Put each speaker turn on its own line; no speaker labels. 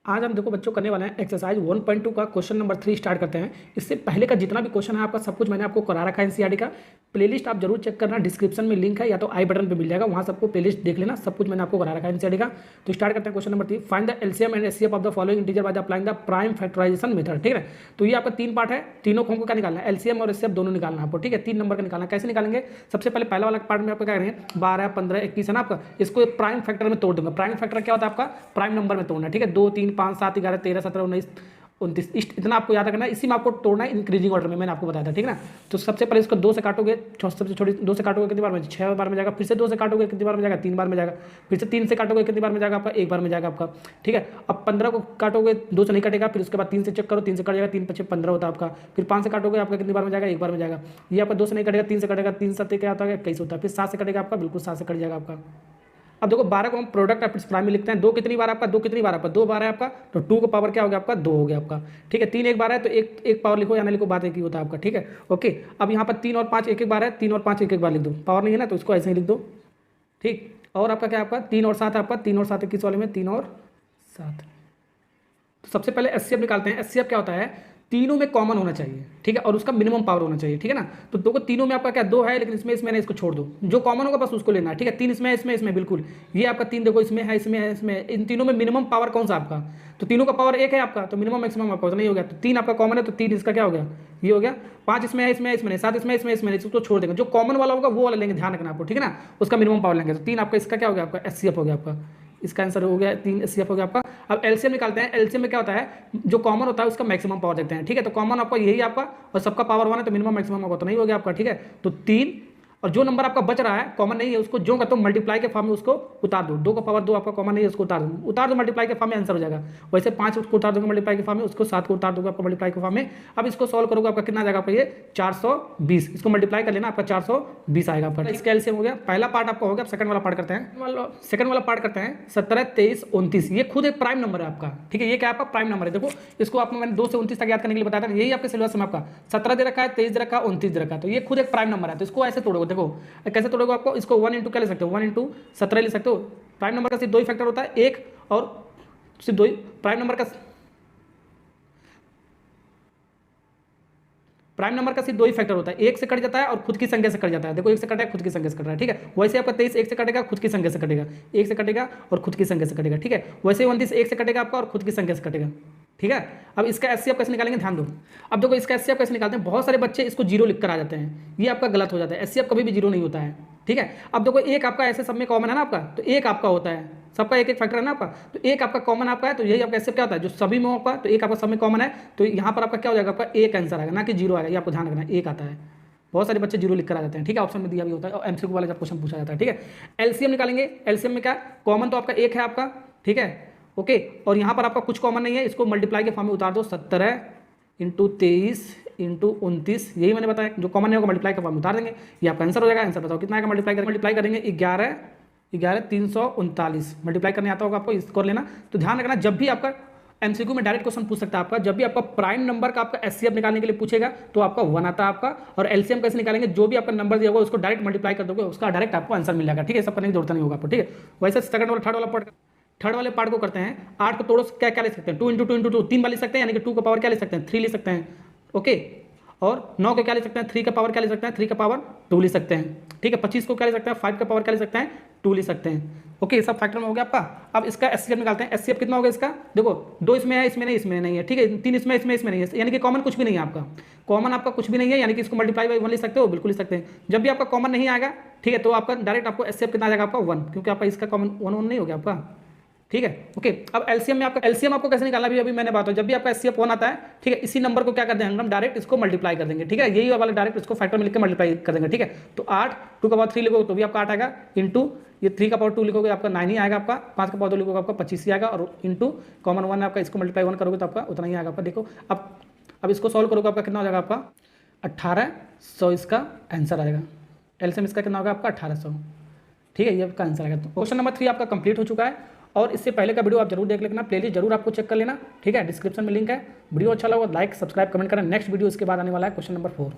आज हम देखो बच्चों करने वाले हैं एक्सरसाइज 1.2 का क्वेश्चन नंबर 3 स्टार्ट करते हैं। इससे पहले का जितना भी क्वेश्चन है आपका सब कुछ मैंने आपको करा रखा है एनसीईआरटी का। प्लेलिस्ट आप जरूर चेक करना, डिस्क्रिप्शन में लिंक है या तो आई बटन पे मिल जाएगा, वहाँ सबको प्लेलिस्ट देख लेना, सब कुछ मैंने आपको करा रखा है एनसीईआरटी का। तो स्टार्ट करते हैं question number 3। Find the LCM and HCF of the following integer by applying the prime factorization method. ठीक है, तो ये आपका 3 पार्ट है, तीनों को हमको क्या निकालना है, एलसीएम और एचसीएफ दोनों निकालना है आपको। ठीक है, 3 नंबर का निकालना है। कैसे निकालेंगे? सबसे पहले पहला वाला पार्ट में आपको क्या करेंगे, 12, 15, 21 है ना आपका, इसको प्राइम फैक्टर में तोड़ दूंगा। प्राइम फैक्टर क्या होता है आपका, प्राइम नंबर में तोड़ना है। ठीक है, 2, 3, 5, 7, 11, 13, 17, 19, 29 इतना आपको याद रखना है। इसी में आपको तोड़ना है इंक्रीजिंग ऑर्डर में, मैंने आपको बताया था। ठीक है ना, तो सबसे पहले इसको 2 से काटोगे, सबसे छोटी 2 से काटोगे कितनी बार में, 6 बार में जाएगा। फिर से 2 से काटोगे कितनी बार में जाएगा, 3 बार में जाएगा। फिर से 3 से काटोगे कितनी बार में जाएगा आपका, 1 बार में जाएगा आपका। ठीक है, अब 15 को काटोगे, 2 से नहीं कटेगा, फिर उसके बाद 3 से चेक करो, 3 से कट जाएगा, 3 5 15 होता है आपका। फिर 5 से काटोगे आपका कितनी बार में जाएगा, 1 बार में जाएगा। ये आपका 2 से नहीं कटेगा, 3 से कटेगा, 3 7 क्या होता है, 21 होता है। फिर 7 से कटेगा आपका, बिल्कुल 7 से कट जाएगा आपका। अब देखो 12 को हम प्रोडक्ट ऑफ इट्स प्राइम में लिखते हैं। 2 कितनी बार आपका, 2 कितनी बार आपका, 2 बार है आपका, तो 2 का पावर क्या हो गया आपका, 2 हो गया आपका। ठीक है, 3 एक बार है तो एक पावर लिखो या ना लिखो, बात एक ही होता है आपका। ठीक है, ओके। अब यहाँ पर 3 और 5 एक एक बार है, 3 और 5 एक एक बार लिख दो। पावर नहीं है ना तो इसको ऐसे ही लिख दो। ठीक, और आपका क्या आपका 3 और 7 आपका, 3 और 7 किस वाले में, 3 और 7। तो सबसे पहले एचसीएफ निकालते हैं। एचसीएफ क्या होता है, तीनों में कॉमन होना चाहिए। ठीक है, और उसका मिनिमम पावर होना चाहिए। ठीक है ना, तो दो को तीनों में आपका क्या 2 है, लेकिन इसमें इसको छोड़ दो, जो कॉमन होगा बस उसको लेना है। ठीक है, 3 इसमें है, इसमें बिल्कुल। ये आपका 3 देखो, इसमें है, इसमें है, इसमें। इन तीनों में मिनिमम पावर कौन सा आपका, तो तीनों का पावर 1 है आपका, तो मिनिमम मैक्सिमम आपका नहीं हो गया। तो 3 आपका कॉमन है, तो 3 इसका क्या हो गया, ये हो गया। 5 इसमें है, इसमें 7 इसमें इसको छोड़ देंगे। जो कॉमन वाला होगा वो वाला लेंगे, ध्यान रखना आपको। ठीक है ना, उसका मिनिमम पावर लेंगे। तो 3 आपका इसका क्या हो गया आपका, एचसीएफ हो गया आपका। इसका आंसर हो गया 3 एचसीएफ हो गया आपका। अब एलसीएम निकालते हैं। एलसीएम में क्या होता है, जो कॉमन होता है उसका मैक्सिमम पावर देखते हैं। ठीक है, तो कॉमन आपका यही आपका, और सबका पावर 1 है, तो मिनिमम मैक्सिमम आपका तो नहीं हो गया आपका। ठीक है, तो 3, और जो नंबर आपका बच रहा है कॉमन नहीं है, उसको जो का तो मल्टीप्लाई के फॉर्म में उसको उतार दो। 2 का पावर 2 आपका कॉमन नहीं है, उसको उतार दो मल्टीप्लाई के फॉर्म में, आंसर हो जाएगा। वैसे 5 उसको उतार दोगे मल्टीप्लाई के फॉर्म में, उसको 7 को उतार दोगे आपका मल्टीप्लाई के फॉर्म में। अब इसको सॉल्व करोगे आपका कितना जाएगा आपका, ये 420। इसको मल्टीप्लाई कर लेना, आपका 420 आएगा आपका। इसका एलसीएम हो गया। पहला पार्ट आपका हो गया। सेकंड वाला पार्ट करते हैं। सेकंड वाला पार्ट करते हैं। 17, 23, 29 ये खुद एक प्राइम नंबर है आपका। ठीक है, ये क्या आपका प्राइम नंबर है। देखो इसको आपको मैंने 2 से 29 तक याद करने के लिए बताया था। यही आपके सिलेबस में आपका 17 दे रखा है, 23 दे रखा है, 29 दे रखा है। तो ये खुद एक प्राइम नंबर है। तो इसको ऐसे तोड़ोगे, देखो कैसे तोड़ोगे आपको, इसको 1 इंटू क्या ले सकते हो, 1 इंटू 17 ले सकते हो। प्राइम नंबर का सिर्फ 2 ही फैक्टर होता है, एक और सिर्फ 2 ही। प्राइम नंबर का सिर्फ 2 ही फैक्टर होता है, एक से कट जाता है और खुद की संख्या से कट जाता है। देखो 1 से कटेगा, खुद की संख्या से कट रहा है। ठीक है, वैसे आपका 23 1 से कटेगा, खुद की संख्या से कटेगा, 1 से कटेगा और खुद की संख्या से कटेगा। ठीक है, वैसे 29 1 से कटेगा आपका और खुद की संख्या से कटेगा। ठीक है, अब इसका एचसीएफ कैसे निकालेंगे, ध्यान दो। अब देखो इसका एचसीएफ कैसे निकालते हैं, बहुत सारे बच्चे इसको 0 लिख कर आ जाते हैं, ये आपका गलत हो जाता है। एचसीएफ कभी भी 0 नहीं होता है। ठीक है, अब देखो एक आपका ऐसे सब में कॉमन है ना आपका, तो एक आपका होता है, सबका एक एक फैक्टर है ना आपका, तो एक आपका कॉमन आपका है। तो यही आपका एचसीएफ क्या होता है, जो सभी में आपका, तो एक आपका सब में कॉमन है, तो यहाँ पर आपका क्या हो जाएगा, आपका एक आंसर आएगा, ना कि 0 आएगा। ये आपको ध्यान रखना है, एक आता है। बहुत सारे बच्चे 0 लिख कर आ जाते हैं। ठीक है, ऑप्शन में दिया भी होता है और एमसीक्यू वाला जब क्वेश्चन पूछा जाता है। ठीक है, एलसीएम निकालेंगे। एलसीएम में क्या, कॉमन तो आपका 1 है आपका। ठीक है, ओके, और यहाँ पर आपका कुछ कॉमन नहीं है, इसको मल्टीप्लाई के फॉर्म में उतार दो। 17 इंटू 23 इंटू 29, यही मैंने बताया, जो कॉमन नहीं होगा मल्टीप्लाई के फॉर्म में उतार देंगे, ये आपका आंसर हो जाएगा। आंसर बताओ कितना आएगा, मल्टीप्लाई करेंगे 11 339 मल्टीप्लाई करने आता होगा आपको, इसको कर लेना। तो ध्यान रखना, जब भी आपका एमसीक्यू में डायरेक्ट क्वेश्चन पूछ सकता है आपका, जब भी आपका प्राइम नंबर का आपका एचसीएफ निकालने के लिए पूछेगा तो आपका 1 आता है आपका। और एलसीएम कैसे निकालेंगे, जो भी आपका नंबर दिया होगा उसको डायरेक्ट मल्टीप्लाई कर दोगे, उसका डायरेक्ट आपको आंसर मिल जाएगा। ठीक है, सब करने की जरूरत नहीं होगा आपको। ठीक है, वैसे सेकंड वाला थर्ड वाले पार्ट को करते हैं। 8 को तोड़ो, क्या क्या ले सकते हैं, 2 इंटू 2 इंटू 2 3 बार ले सकते हैं, यानी कि 2 का पावर क्या ले सकते हैं, 3 ले सकते हैं। ओके, और 9 को क्या ले सकते हैं, 3 का पावर क्या ले सकते हैं, 3 का पावर 2 ले सकते हैं। ठीक है, 25 को क्या ले सकते हैं, 5 का पावर क्या ले सकते हैं, 2 ले सकते हैं। ओके, सब फैक्टर में हो गया आपका। अब इसका एचसीएफ निकालते हैं। एचसीएफ कितना होगा इसका, देखो 2 इसमें है, इसमें नहीं है। ठीक है, 3 इसमें नहीं है, यानी कि कॉमन कुछ भी नहीं है आपका। कॉमन आपका कुछ भी नहीं है, यानी कि इसको मल्टीप्लाई बाई 1 ले सकते हो, बिल्कुल ले सकते हैं। जब भी आपका कॉमन नहीं आएगा, ठीक है, तो आपका डायरेक्ट आपको एचसीएफ कितना आ जाएगा आपका 1, क्योंकि आपका इसका कॉमन 1 नहीं हो गया आपका। ठीक है, ओके। अब एलसीएम में आपका एलसीएम आपको कैसे निकालना, अभी मैंने बात हो, जब भी आपका एचसीएफ 1 आता है, ठीक है, इसी नंबर को क्या कर देंगे हम, डायरेक्ट इसको मल्टीप्लाई कर देंगे। ठीक है, यही वाला डायरेक्ट इसको फैक्टर में लिख के मल्टीप्लाई कर देंगे। ठीक है, तो 8 2 का पावर 3 लिखोगे तो भी आपका 8 आएगा, इंटू ये 3 का पावर 2 लिखोगे आपका 9 ही आएगा आपका, 5 का पावर 2 लिखोगे आपका 25 ही आएगा, और इंटू कॉमन 1 है आपका, इसको मल्टीप्लाई 1 करोगे तो आपका उतना ही आएगा आपका। देखो अब इसको सॉल्व करोगे आपका कितना हो जाएगा आपका 1800, इसका आंसर आएगा। एलसीएम इसका कितना होगा आपका 1800। ठीक है, ये आपका आंसर आएगा। तो क्वेश्चन नंबर 3 आपका कंप्लीट हो चुका है, और इससे पहले का वीडियो आप जरूर देख लेना, प्लेलिस्ट जरूर आपको चेक कर लेना। ठीक है, डिस्क्रिप्शन में लिंक है। वीडियो अच्छा लगा लाइक सब्सक्राइब कमेंट करना। नेक्स्ट वीडियो इसके बाद आने वाला है क्वेश्चन नंबर 4।